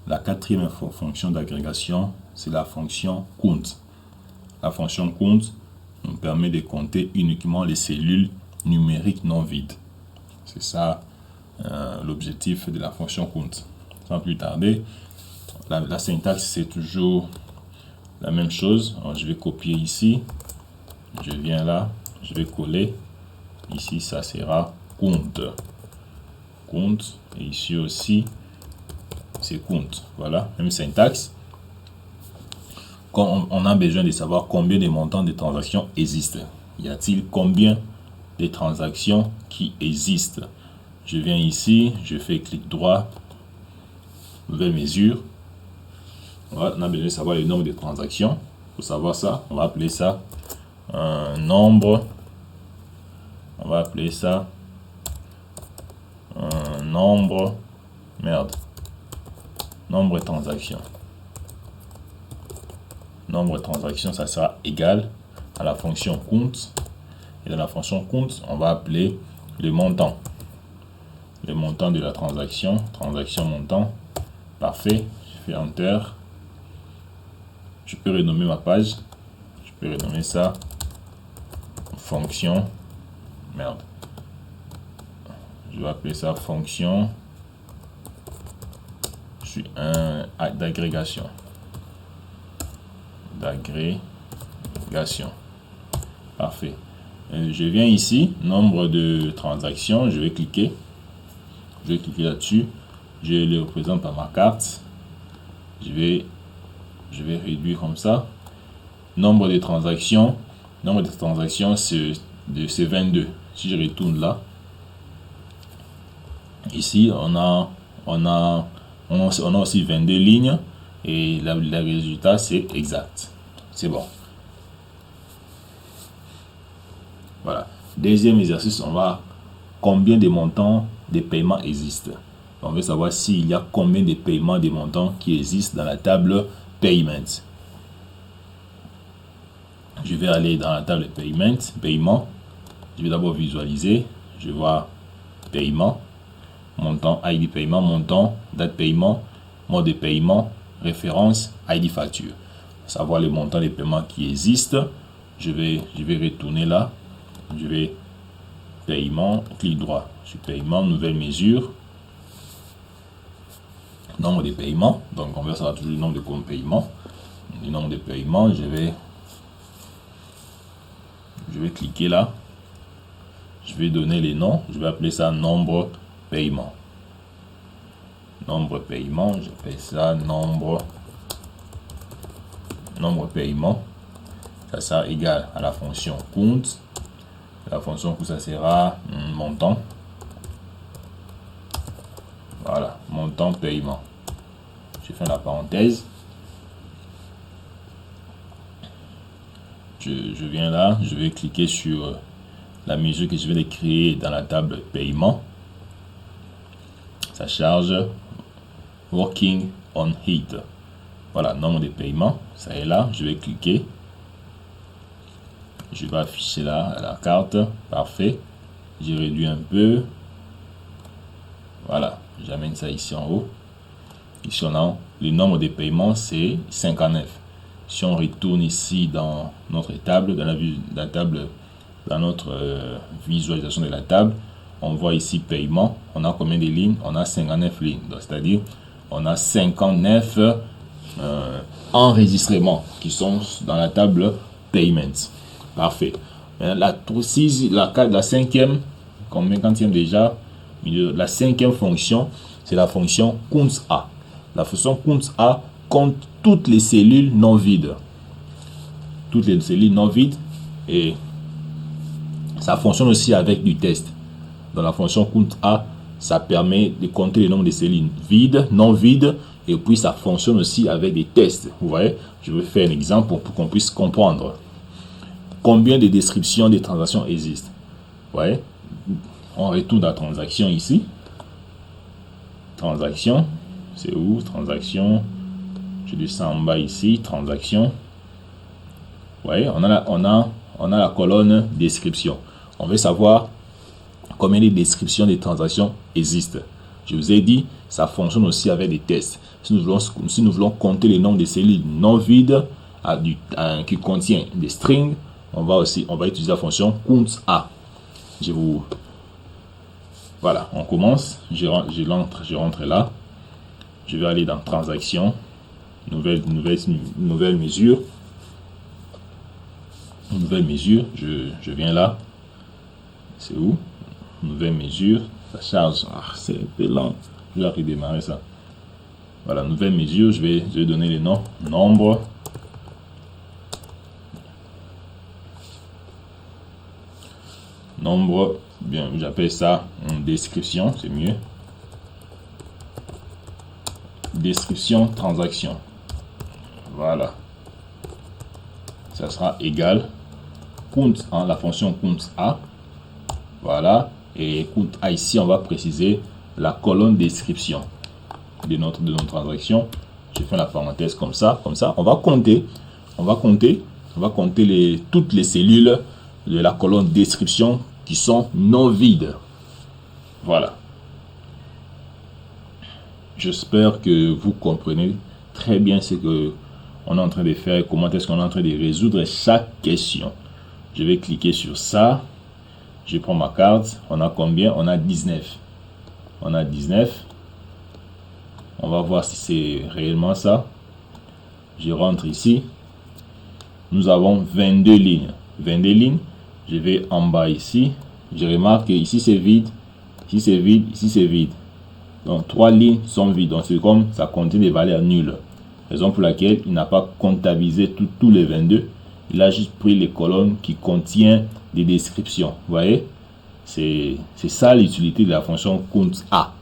La quatrième fonction d'agrégation, c'est la fonction count. La fonction count nous permet de compter uniquement les cellules numériques non vides. C'est ça l'objectif de la fonction count. Sans plus tarder, la syntaxe c'est toujours la même chose. Alors, je vais copier ici, je viens là, je vais coller. Ici, ça sera count. Count, et ici aussi, c'est count. Voilà, même syntaxe. Quand on a besoin de savoir combien de montants de transactions existent. Y a-t-il combien de transactions qui existent? Je viens ici, je fais clic droit, nouvelle mesure. Voilà, on a besoin de savoir le nombre de transactions. Pour savoir ça, on va appeler ça un nombre. On va appeler ça un nombre. Nombre de transactions. Nombre de transactions, ça sera égal à la fonction count. Et dans la fonction count, on va appeler le montant. Le montant de la transaction. Transaction montant. Parfait. Je fais Enter. Je peux renommer ma page. Je peux renommer ça fonction. Je vais appeler ça fonction d'agrégation. Parfait. Je viens ici, nombre de transactions, je vais cliquer là-dessus. Je le représente par ma carte. Je vais réduire comme ça. Nombre de transactions, c'est 22. Si je retourne là, ici on a aussi 22 lignes et le résultat c'est exact. C'est bon. Voilà. Deuxième exercice, on va combien de montants de paiements existent. On veut savoir s'il y a combien de paiements de montants qui existent dans la table Payment. Je vais aller dans la table Paiement. Je vais d'abord visualiser. Je vois Paiement, montant, ID paiement, montant, date paiement, mode de paiement, référence, ID facture. Savoir les montants de paiements qui existent. Je vais retourner là. Je vais paiement, clic droit sur paiement, nouvelle mesure. Nombre de paiements. Donc on va savoir toujours le nombre de comptes paiement. Le nombre de paiements, je vais cliquer là. Je vais donner les noms. Je vais appeler ça nombre paiement. Nombre paiement, j'appelle ça nombre paiement. Ça sera égal à la fonction count. La fonction count, ça sera montant. Voilà, montant paiement. Je fais la parenthèse. Je viens là, je vais cliquer sur la mesure que je vais créer dans la table paiement. Ça charge. Working on it. Voilà, nombre de paiements. Ça est là. Je vais cliquer. Je vais afficher là la carte. Parfait. J'ai réduit un peu. Voilà. J'amène ça ici en haut. Ici on a le nombre de paiements, c'est 59. Si on retourne ici dans notre table, dans notre visualisation de la table, on voit ici paiement. On a combien de lignes? On a 59 lignes. C'est-à-dire, on a 59 enregistrements qui sont dans la table Payment. Parfait. La cinquième, quantième déjà? La cinquième fonction, c'est la fonction countA. La fonction countA compte toutes les cellules non vides. Toutes les cellules non vides. Et ça fonctionne aussi avec du test. Dans la fonction countA, ça permet de compter le nombre de cellules vides, non vides. Et puis ça fonctionne aussi avec des tests. Vous voyez, je vais faire un exemple pour qu'on puisse comprendre. Combien de descriptions des transactions existent? Vous voyez, on retourne à transaction ici. Transaction, c'est où? Transaction. Je descends en bas ici. Transaction. Vous voyez, on a la colonne description. On veut savoir combien de descriptions des transactions existent. Je vous ai dit, ça fonctionne aussi avec des tests. Si nous voulons compter le nombre de cellules non vides qui contient des strings, on va utiliser la fonction countA. Voilà, on commence. Je rentre là. Je vais aller dans transaction, nouvelle mesure. Nouvelle mesure, je viens là. C'est où? Nouvelle mesure, ça charge. C'est un peu lent. Je vais redémarrer ça. Voilà, nouvelle mesure, je vais donner les noms. Nombre. Nombre, bien, j'appelle ça une description, c'est mieux. Description, transaction. Voilà. Ça sera égal. Count, la fonction countA. Voilà. Et countA ici, on va préciser la colonne description de notre transaction. Je fais la parenthèse comme ça. On va compter toutes les cellules de la colonne description qui sont non vides. Voilà. J'espère que vous comprenez très bien ce que on est en train de faire, comment est-ce qu'on est en train de résoudre chaque question. Je vais cliquer sur ça. Je prends ma carte. On a combien? On a 19. On a 19. On va voir si c'est réellement ça. Je rentre ici. Nous avons 22 lignes. 22 lignes. Je vais en bas ici. Je remarque que ici c'est vide. Ici c'est vide. Ici c'est vide. Donc 3 lignes sont vides. Donc c'est comme ça contient des valeurs nulles. Raison pour laquelle il n'a pas comptabilisé tous les 22. Il a juste pris les colonnes qui contiennent des descriptions. Vous voyez? C'est ça l'utilité de la fonction countA.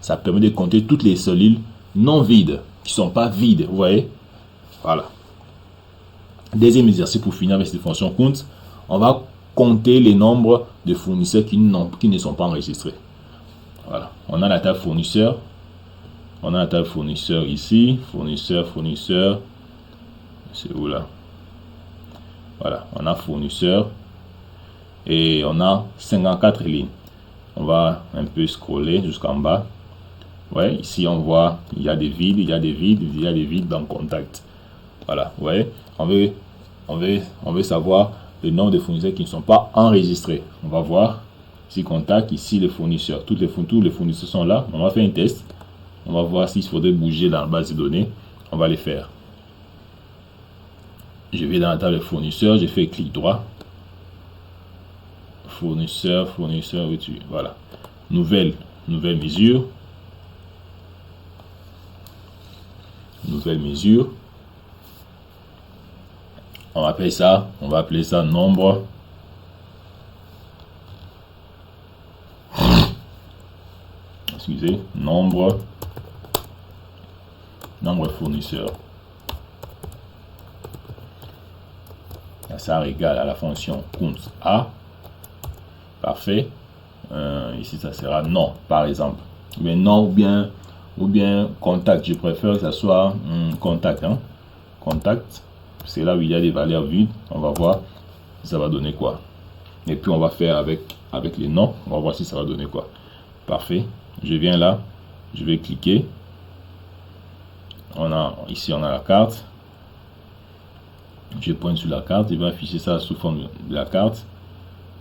Ça permet de compter toutes les cellules non vides, qui ne sont pas vides. Vous voyez? Voilà. Deuxième exercice pour finir avec cette fonction count. On va compter les nombres de fournisseurs qui ne sont pas enregistrés. Voilà. On a la table fournisseur. On a la table fournisseur ici. Fournisseur. C'est où là? Voilà. On a fournisseur. Et on a 54 lignes. On va un peu scroller jusqu'en bas. Ouais, ici on voit il y a des vides, il y a des vides dans contact. Voilà, vous voyez, on veut savoir le nombre de fournisseurs qui ne sont pas enregistrés. On va voir ici contact, ici les fournisseurs. Tous les fournisseurs sont là. On va faire un test. On va voir s'il faudrait bouger dans la base de données. On va les faire. Je vais dans la table fournisseurs, je fais clic droit. Fournisseur, voilà. Nouvelle mesure. Nouvelle mesure. On va appeler ça nombre. Excusez, nombre fournisseur. Ça égale à la fonction countA. Parfait. Ici, ça sera non, par exemple. Mais non ou bien contact. Je préfère que ça soit contact. Contact. C'est là où il y a des valeurs vides. On va voir si ça va donner quoi. Et puis, on va faire avec les noms. On va voir si ça va donner quoi. Parfait. Je viens là. Je vais cliquer. Ici, on a la carte. Je pointe sur la carte. Il va afficher ça sous forme de la carte.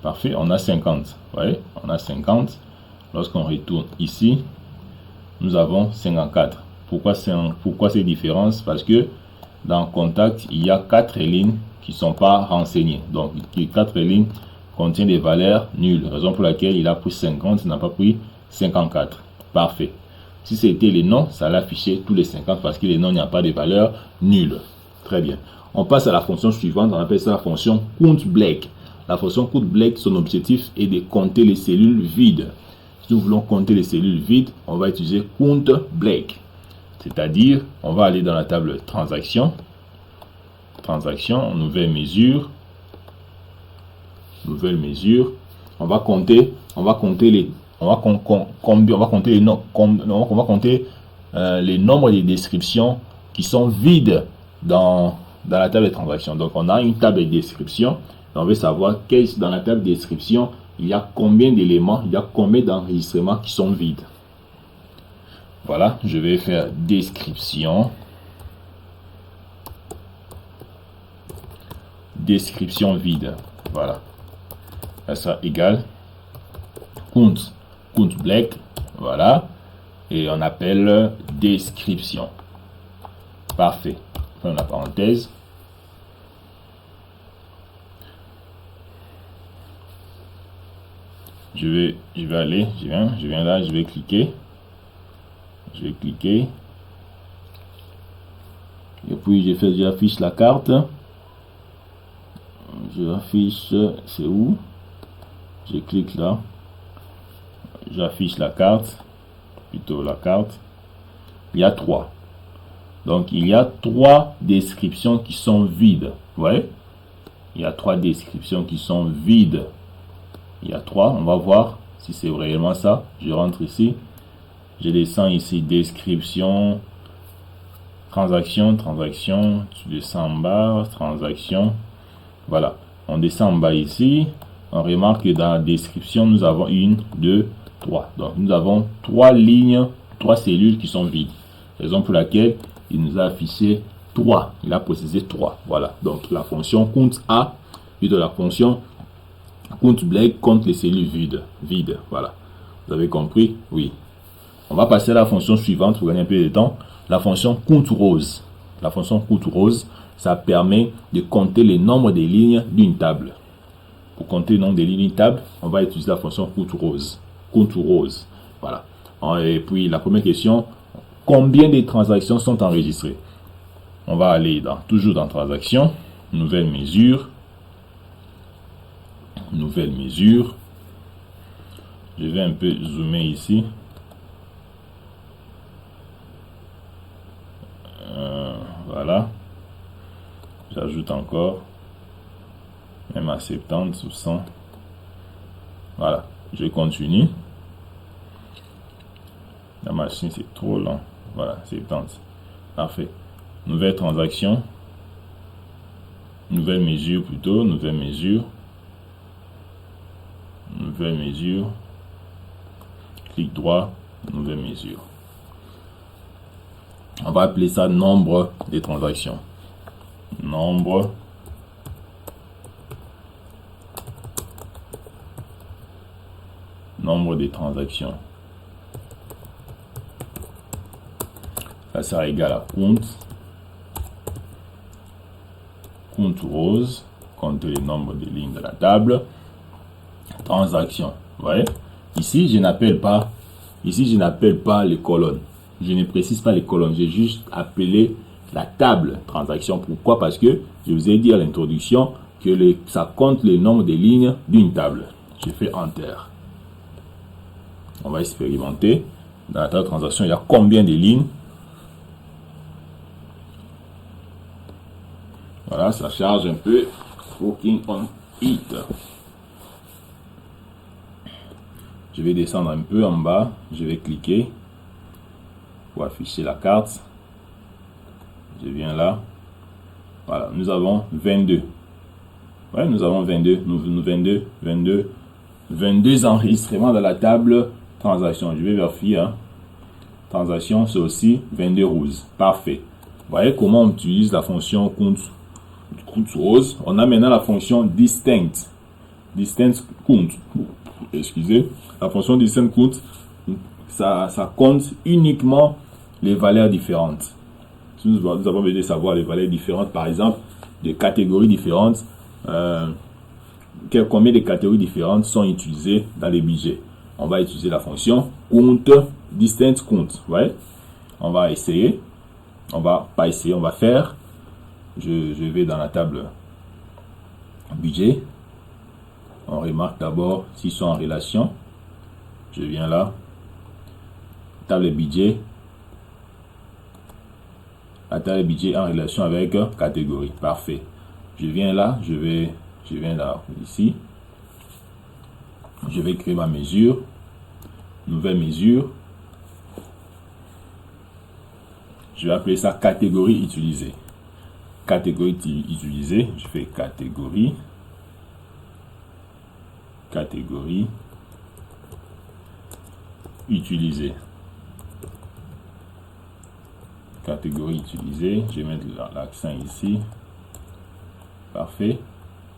Parfait, on a 50. Vous voyez, on a 50. Lorsqu'on retourne ici, nous avons 54. Pourquoi ces différences? Parce que dans contact, il y a 4 lignes qui ne sont pas renseignées. Donc, les 4 lignes contiennent des valeurs nulles. Raison pour laquelle il a pris 50, il n'a pas pris 54. Parfait. Si c'était les noms, ça allait afficher tous les 50 parce que les noms, il n'y a pas de valeurs nulles. Très bien. On passe à la fonction suivante. On appelle ça la fonction countBlack. La fonction countBlack, son objectif est de compter les cellules vides. Si nous voulons compter les cellules vides, on va utiliser countBlack. C'est-à-dire, on va aller dans la table transaction. Transaction, nouvelle mesure. Nouvelle mesure. On va compter les nombres de descriptions qui sont vides dans la table de transaction. Donc, on a une table de description. On veut savoir dans la table de description, il y a combien d'éléments, il y a combien d'enregistrements qui sont vides. Voilà, je vais faire description. Description vide. Voilà. Ça sera égal. Count black. Voilà. Et on appelle description. Parfait. Fin de la parenthèse. Je vais aller, je viens là, je vais cliquer. Et puis j'affiche la carte. C'est où? Je clique là. J'affiche la carte. Plutôt la carte. Il y a 3. Donc il y a 3 descriptions qui sont vides. Vous voyez? Il y a 3 descriptions qui sont vides. Il y a 3. On va voir si c'est réellement ça. Je rentre ici. Je descends ici. Description. Transaction. Tu descends en bas. Transaction. Voilà. On descend en bas ici. On remarque que dans la description, nous avons 1, 2, 3. Donc nous avons 3 lignes, 3 cellules qui sont vides. Raison pour laquelle il nous a affiché 3. Il a précisé 3. Voilà. Donc la fonction count A, plutôt la fonction count black compte les cellules vides. Voilà. Vous avez compris? Oui. On va passer à la fonction suivante pour gagner un peu de temps. La fonction count rose. La fonction count rose, ça permet de compter le nombre de lignes d'une table. Pour compter le nombre de lignes d'une table, on va utiliser la fonction count rose. Voilà. Et puis la première question, combien de transactions sont enregistrées? On va aller toujours dans transactions, nouvelle mesure. Je vais un peu zoomer ici. Voilà. J'ajoute encore. Même à 70 ou 100. Voilà. Je continue. La machine, c'est trop lent. Voilà, 70. Parfait. Nouvelle transaction. Nouvelle mesure plutôt. Nouvelle mesure. Clic droit. Nouvelle mesure. On va appeler ça nombre des transactions. Nombre des transactions. Ça sera égal à count rose, compter le nombre de lignes de la table. Transaction. Vous voyez? Ici, je n'appelle pas les colonnes. Je ne précise pas les colonnes. J'ai juste appelé la table transaction. Pourquoi? Parce que je vous ai dit à l'introduction que ça compte le nombre de lignes d'une table. Je fais Enter. On va expérimenter. Dans la table transaction, il y a combien de lignes? Voilà, ça charge un peu. Working on it. Je vais descendre un peu en bas. Je vais cliquer pour afficher la carte. Je viens là. Voilà, nous avons 22. Ouais, nous avons 22. 22 enregistrements dans la table transaction. Je vais vérifier. Hein. Transaction, c'est aussi 22 roses. Parfait. Vous voyez comment on utilise la fonction count rose. On a maintenant la fonction distinct. Distinct count. Excusez. La fonction distinct count, ça compte uniquement les valeurs différentes. Si nous avons besoin de savoir les valeurs différentes, par exemple, de catégories différentes, combien de catégories différentes sont utilisées dans les budgets. On va utiliser la fonction count, distinct count. Ouais. On va essayer. On va pas essayer, on va faire. Je vais dans la table budget. On remarque d'abord s'ils sont en relation. Je viens là. Table budget. La table budget en relation avec catégorie. Parfait. Je viens là. Je viens là ici. Je vais créer ma mesure. Nouvelle mesure. Je vais appeler ça catégorie utilisée. Catégorie utilisée. Je fais catégorie. Catégorie utilisée. catégorie utilisée, je vais mettre l'accent ici. Parfait.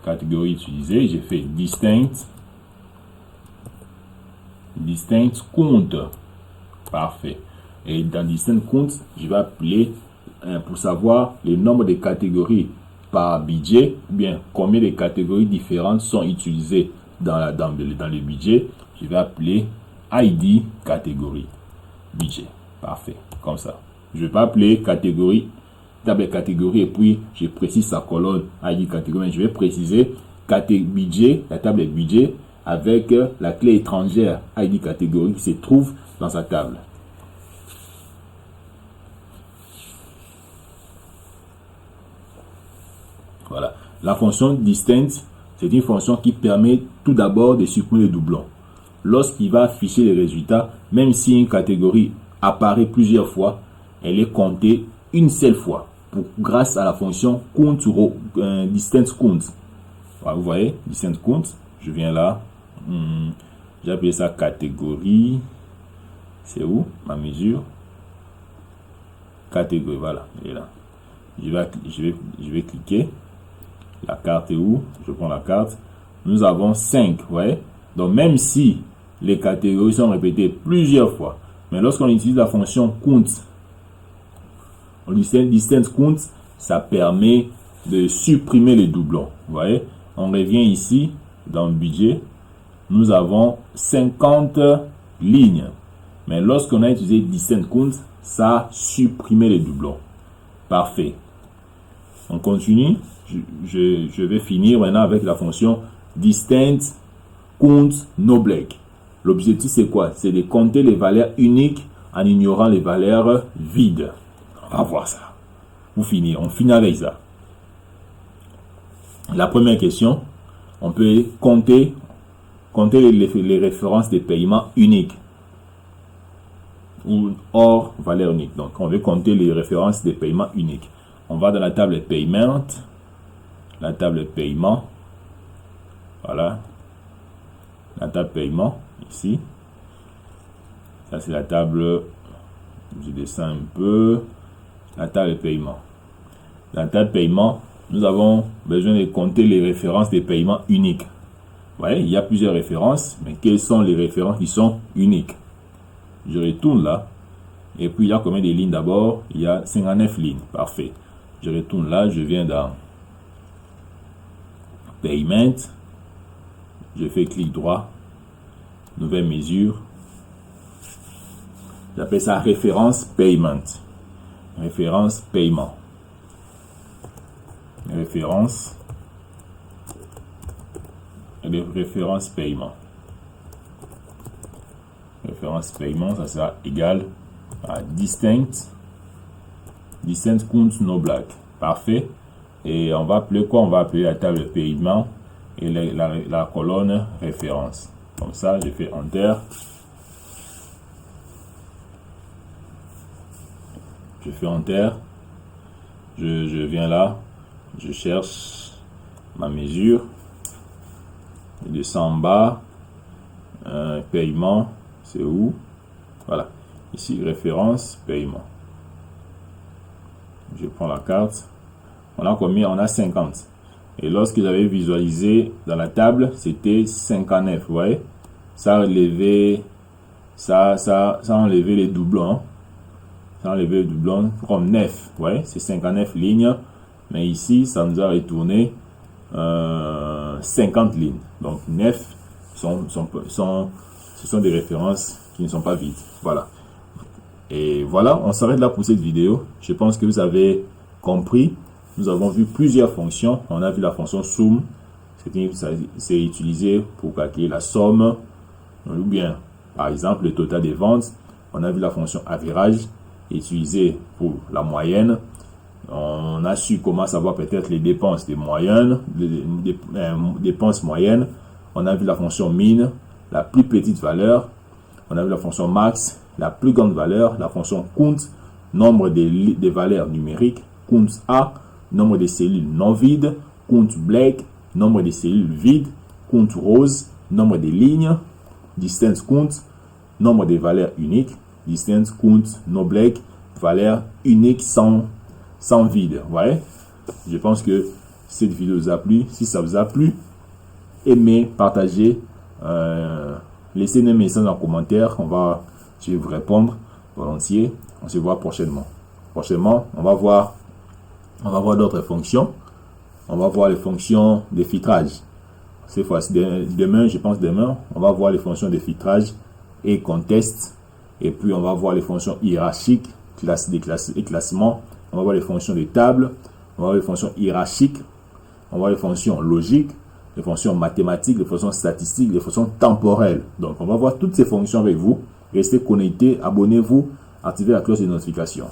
Catégorie utilisée, j'ai fait distinct compte. Parfait. Et dans distinct compte, je vais appeler pour savoir le nombre de catégories par budget, ou bien combien de catégories différentes sont utilisées dans le budget. Je vais appeler ID catégorie budget. Parfait. Comme ça. Je ne vais pas appeler catégorie, table catégorie, et puis je précise sa colonne ID catégorie. Je vais préciser budget, la table budget, avec la clé étrangère ID catégorie qui se trouve dans sa table. Voilà. La fonction distinct, c'est une fonction qui permet tout d'abord de supprimer les doublons. Lorsqu'il va afficher les résultats, même si une catégorie apparaît plusieurs fois, elle est comptée une seule fois grâce à la fonction count distinct count. Voilà, vous voyez, distinct count, je viens là, j'ai appelé ça catégorie. C'est où ma mesure? Catégorie, voilà, elle est là. Je vais cliquer. La carte est où? Je prends la carte. Nous avons 5, vous voyez? Donc, même si les catégories sont répétées plusieurs fois, mais lorsqu'on utilise la fonction count, on utilise distinct count, ça permet de supprimer les doublons. Vous voyez? On revient ici, dans le budget, nous avons 50 lignes. Mais lorsqu'on a utilisé distinct count, ça a supprimé les doublons. Parfait. On continue. Je vais finir maintenant avec la fonction distinct count no break. L'objectif c'est quoi? C'est de compter les valeurs uniques en ignorant les valeurs vides. On va voir ça. On finit avec ça. La première question, on peut compter les références des paiements uniques ou hors valeur unique. Donc, on veut compter les références des paiements uniques. On va dans la table payment. La table paiement. Voilà. La table paiement, ici. Ça, c'est la table. Je descends un peu. La table paiement. Dans la table paiement, nous avons besoin de compter les références des paiements uniques. Vous voyez, il y a plusieurs références, mais quelles sont les références qui sont uniques? Je retourne là. Et puis, il y a combien de lignes d'abord? Il y a 59 lignes. Parfait. Je retourne là. Je viens dans Payment. Je fais clic droit. Nouvelle mesure. J'appelle ça référence payment. Référence paiement. Référence paiement. Référence paiement, ça sera égal à distinct count no black. Parfait. Et on va appeler quoi? On va appeler la table paiement et la colonne référence. Comme ça, je fais Enter. Je fais Enter. Je viens là. Je cherche ma mesure. Je descends en bas. Paiement. C'est où? Voilà. Ici, référence, paiement. Je prends la carte. On a combien? On a 50. Et lorsque j'avais visualisé dans la table, c'était 59. Vous voyez? Ça a enlevé, ça a enlevé les doublons. Ça a enlevé les doublons comme 9. Vous voyez? C'est 59 lignes. Mais ici, ça nous a retourné 50 lignes. Donc 9 ce sont des références qui ne sont pas vides. Voilà. Et voilà, on s'arrête là pour cette vidéo. Je pense que vous avez compris. Nous avons vu plusieurs fonctions. On a vu la fonction sum. C'est utilisé pour calculer la somme. Ou bien, par exemple, le total des ventes. On a vu la fonction average, utilisée pour la moyenne. On a su comment savoir peut-être les dépenses des moyennes, dépenses moyennes. On a vu la fonction min, la plus petite valeur. On a vu la fonction max, la plus grande valeur. La fonction count, nombre des valeurs numériques. Count A, nombre de cellules non vides. Count black, nombre de cellules vides. Count rose, nombre de lignes. Distinct count, nombre de valeurs uniques. Distinct count no black, valeur unique sans vide. Vous voyez? Je pense que cette vidéo vous a plu. Si ça vous a plu, aimez, partagez, laissez des messages en commentaire. Je vais vous répondre volontiers. On se voit prochainement. Prochainement, on va voir d'autres fonctions. On va voir les fonctions de filtrage. Cette fois-ci, demain, je pense demain, on va voir les fonctions de filtrage et contest. Et puis, on va voir les fonctions hiérarchiques, et classement. On va voir les fonctions de table. On va voir les fonctions hiérarchiques. On va voir les fonctions logiques, les fonctions mathématiques, les fonctions statistiques, les fonctions temporelles. Donc, on va voir toutes ces fonctions avec vous. Restez connectés, abonnez-vous, activez la cloche de notification.